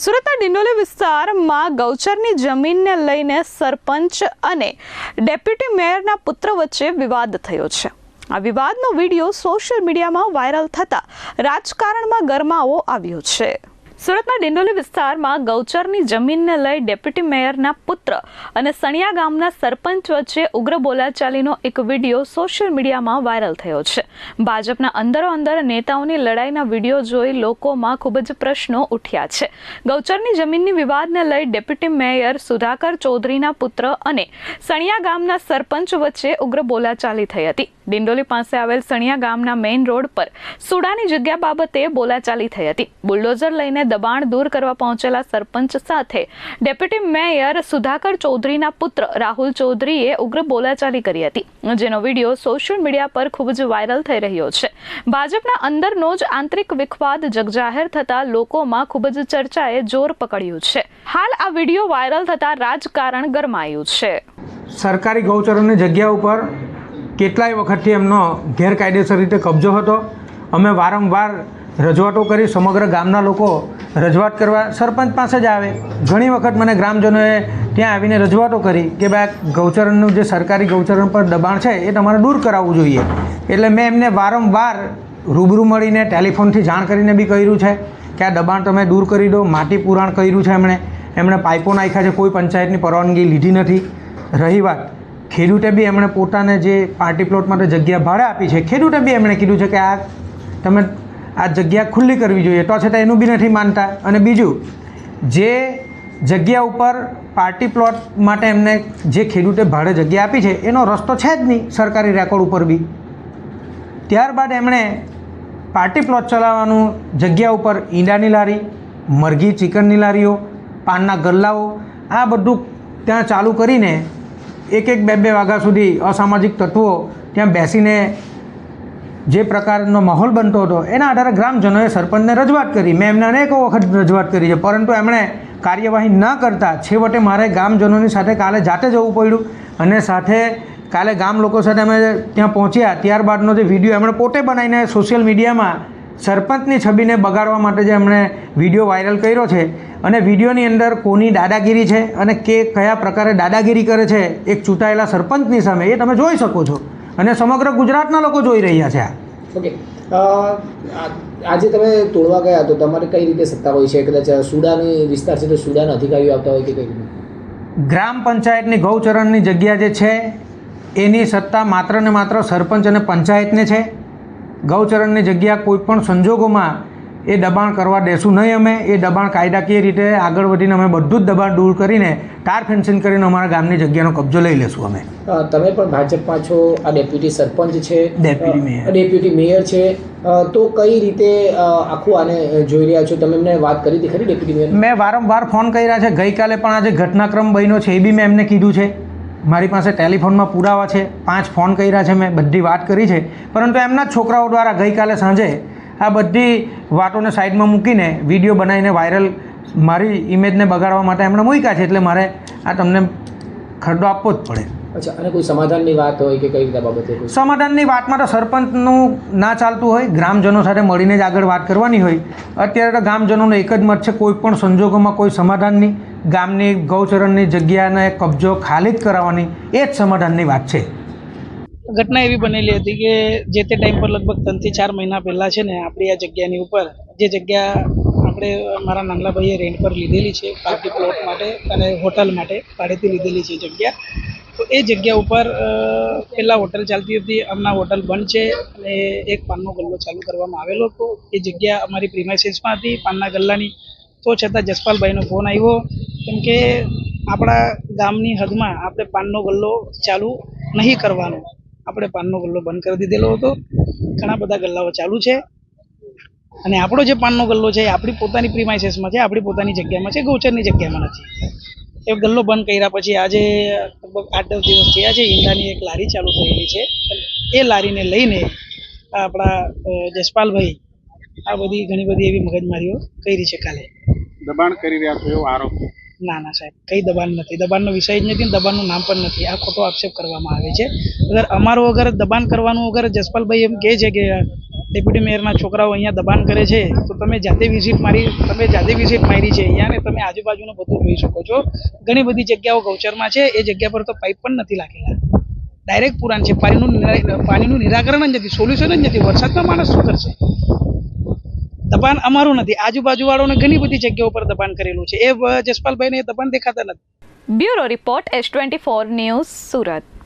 સુરતના ડિંડોલી વિસ્તારમાં ગૌચરની જમીનને લઈને સરપંચ અને ડેપ્યુટી મેયરના પુત્ર વચ્ચે વિવાદ થયો છે। આ વિવાદનો વિડીયો સોશિયલ મીડિયામાં વાયરલ થતા રાજકારણમાં ગરમાવો આવ્યો છે। સુરતના ડિંડોલી વિસ્તારમાં ગૌચરની જમીનને લઈ ડેપ્યુટી મેયરના પુત્ર અને સણિયા ગામના સરપંચ વચ્ચે ઉગ્ર બોલાચાલીનો એક વિડીયો સોશિયલ મીડિયામાં વાયરલ થયો છે। ભાજપના અંદરો-અંદર નેતાઓની લડાઈના વિડીયો જોઈ લોકોમાં ખૂબ જ પ્રશ્નો ઉઠ્યા છે। ગૌચરની જમીનની વિવાદને લઈ ડેપ્યુટી મેયર સુધાકર ચૌધરીના પુત્ર અને સણિયા ગામના સરપંચ વચ્ચે ઉગ્ર બોલાચાલી થઈ હતી। ડિંડોલી પાસે આવેલ સણિયા ગામના મેઇન રોડ પર સુડાની જગ્યા બાબતે બોલાચાલી થઈ હતી। બુલડોઝર લઈને દબાણ દૂર કરવા પહોંચેલા સરપંચ સાથે ડેપ્યુટી મેયર સુધાકર ચૌધરીના પુત્ર રાહુલ ચૌધરીએ ઉગ્ર બોલાચાલી કરી હતી, જેનો વિડીયો સોશિયલ મીડિયા પર ખૂબ જ વાયરલ થઈ રહ્યો છે। ભાજપના અંદરનો જ આંતરિક વિખવાદ જગજાહેર થતા લોકોમાં ખૂબ જ ચર્ચાએ જોર પકડ્યું છે। હાલ આ વિડીયો વાયરલ થતા રાજકારણ ગરમાયું છે। સરકારી ગૌચરની જગ્યા ઉપર કેટલાય વખતથી એમનો ગેરકાયદેસર રીતે કબજો હતો। અમે વારંવાર રજૂઆતો કરી, સમગ્ર ગામના લોકો રજૂઆત કરવા સરપંચ પાસે જ આવે। ઘણી વખત મને ગ્રામજનોએ ત્યાં આવીને રજૂઆતો કરી કે ભાઈ ગૌચરણનું જે સરકારી ગૌચરણ પર દબાણ છે એ તમારે દૂર કરાવવું જોઈએ। એટલે મેં એમને વારંવાર રૂબરૂ મળીને ટેલિફોનથી જાણ કરીને બી કર્યું છે કે આ દબાણ તમે દૂર કરી દો। માટી પુરાણ કર્યું છે એમણે પાઇપો નાખ્યા છે, કોઈ પંચાયતની પરવાનગી લીધી નથી। રહી વાત ખેડૂતે બી એમણે પોતાને જે પાર્ટી પ્લોટ માટે જગ્યા ભાડે આપી છે, ખેડૂતે બી એમણે કીધું છે કે આ તમે આ જગ્યા ખુલ્લી કરવી જોઈએ, તો છતાં એનું બી નથી માનતા। અને બીજું, જે જગ્યા ઉપર પાર્ટી પ્લોટ માટે એમને જે ખેડૂતે ભાડે જગ્યા આપી છે એનો રસ્તો છે જ નહીં સરકારી રેકોર્ડ ઉપર બી। ત્યારબાદ એમણે પાર્ટી પ્લોટ ચલાવવાનું જગ્યા ઉપર ઈંડાની લારી, મરઘી ચિકનની લારીઓ, પાનના ગલ્લાઓ આ બધું ત્યાં ચાલુ કરીને એક બે વાગ્યા સુધી અસામાજિક તત્વો ત્યાં બેસીને જે પ્રકારનો માહોલ બનતો હતો એના આધારે ગ્રામજનોએ સરપંચને રજૂઆત કરી। મેં એમને અનેકો વખત રજૂઆત કરી છે, પરંતુ એમણે કાર્યવાહી ન કરતા છેવટે મારે ગામજનોની સાથે કાલે જાતે જવું પડ્યું અને સાથે કાલે ગામ લોકો સાથે અમે ત્યાં પહોંચ્યા। ત્યારબાદનો જે વિડીયો એમણે પોતે બનાવીને સોશિયલ મીડિયામાં સરપંચની છબીને બગાડવા માટે જે એમણે વિડીયો વાયરલ કર્યો છે અને વિડીયોની અંદર કોની દાદાગીરી છે અને કયા પ્રકારે દાદાગીરી કરે છે એક ચૂંટાયેલા સરપંચની સામે એ તમે જોઈ શકો છો અને સમગ્ર ગુજરાતના લોકો જોઈ રહ્યા છે। ઓકે, આજે તમે તોડવા ગયા તો તમારે કઈ રીતે સત્તા હોય છે? કદાચ સુડાની વિસ્તાર છે તો સુડાના અધિકારીઓ આવતા હોય કે કઈ રીતે? ગ્રામ પંચાયતની ગૌચરણની જગ્યા જે છે એની સત્તા માત્ર ને માત્ર સરપંચ અને પંચાયતને છે। ગૌચરણની જગ્યા કોઈ પણ સંજોગોમાં એ દબાણ કરવા દેશું નહીં અમે। એ દબાણ કાયદાકીય રીતે આગળ વધીને અમે બધું જ દબાણ દૂર કરીને ટાર ફેન્સિંગ કરીને અમારા ગામની જગ્યાનો કબજો લઈ લેશું અમે। તમે પણ ભાજપમાં છો, આ ડેપ્યુટી સરપંચ છે, ડેપ્યુટી મેયર છે, તો કઈ રીતે આખું આને જોઈ રહ્યા છો? તમે એમને વાત કરી હતી ખરી ડેપ્યુટી મેયર? મેં વારંવાર ફોન કર્યા છે। ગઈકાલે પણ આજે ઘટનાક્રમ બન્યો છે એ બી મેં એમને કીધું છે। મારી પાસે ટેલિફોનમાં પુરાવા છે, 5 ફોન કર્યા છે, મેં બધી વાત કરી છે, પરંતુ એમના જ છોકરાઓ દ્વારા ગઈકાલે સાંજે આ બધી વાતોને સાઈડમાં મૂકીને વિડીયો બનાવીને વાયરલ મારી ઇમેજને બગાડવા માટે એમણે મૂક્યા છે। એટલે મારે આ તમને ખરડો આપવો જ પડે। અચ્છા, અને કોઈ સમાધાનની વાત હોય કે કઈ રીતે બાબતે? સમાધાનની વાતમાં તો સરપંચનું ના ચાલતું હોય, ગ્રામજનો સાથે મળીને જ આગળ વાત કરવાની હોય। અત્યારે તો ગ્રામજનોનો એક જ મત છે, કોઈ પણ સંજોગોમાં કોઈ સમાધાનની, ગામની ગૌચરણની જગ્યાને કબજો ખાલી જ કરાવવાની, એ જ સમાધાનની વાત છે। ઘટના એવી બનેલી હતી કે જે તે ટાઈમ પર લગભગ 3 થી 4 મહિના પહેલાં છે ને આપણી આ જગ્યાની ઉપર જે જગ્યા આપણે મારા નાનલા ભાઈએ રેન્ટ પર લીધેલી છે પાર્ટી પ્લોટ માટે અને હોટલ માટે ભાડેથી લીધેલી છે જગ્યા, તો એ જગ્યા ઉપર પહેલાં હોટલ ચાલતી હતી, હમણાં હોટલ બંધ છે અને એક પાનનો ગલ્લો ચાલુ કરવામાં આવેલો હતો। એ જગ્યા અમારી પ્રિમાઇસીસમાં હતી પાનના ગલ્લાની, તો છતાં જસપાલભાઈનો ફોન આવ્યો કેમ કે આપણા ગામની હદમાં આપણે પાનનો ગલ્લો ચાલુ નહીં કરવાનો, આપણે પાનનો ગલ્લો બંધ કરી દીધેલો હતો। ઘણા બધા ગલ્લાઓ ચાલુ છે અને આપણો જે પાનનો ગલ્લો છે એ આપણી પોતાની પ્રિમાઇસીસમાં છે, આપણી પોતાની જગ્યામાં છે, ગૌચરની જગ્યામાં નથી। એ ગલ્લો બંધ કર્યા પછી આજે લગભગ 8-10 દિવસ થયા છે, ઈંડાની એક લારી ચાલુ થયેલી છે। એ લારીને લઈને આપણા જસપાલભાઈ આ બધી ઘણી બધી એવી મગજમારીઓ કરી છે। કાલે દબાણ કરી રહ્યા છો એવો આરોપ? ના સાહેબ, કઈ દબાણ નથી, દબાણનો વિષય જ નથી, દબાણનું નામ પણ નથી। આ ખોટો આક્ષેપ કરવામાં આવે છે। અગર અમારું દબાણ કરવાનું અગર જસપાલભાઈ એમ કહે છે કે ડેપ્યુટી મેયરના છોકરાઓ અહીંયા દબાણ કરે છે તો તમે જાતે વિઝિટ મારી છે અહીંયા ને તમે આજુબાજુનું બધું જોઈ શકો છો. ઘણી બધી જગ્યાઓ ગૌચરમાં છે, એ જગ્યા પર તો પાઇપ પણ નથી લાગેલા, ડાયરેક્ટ પુરાણ છે. પાણીનું નિરાકરણ જ નથી, સોલ્યુશન જ નથી. વરસાદમાં માણસ શું કરશે? દબાણ અમારું નથી, આજુબાજુવાળાઓને ઘણી બધી જગ્યાઓ પર દબાણ કરેલું છે. એ જસપાલભાઈને એ દબાણ દેખાતા નથી. Bureau report S24 news Surat.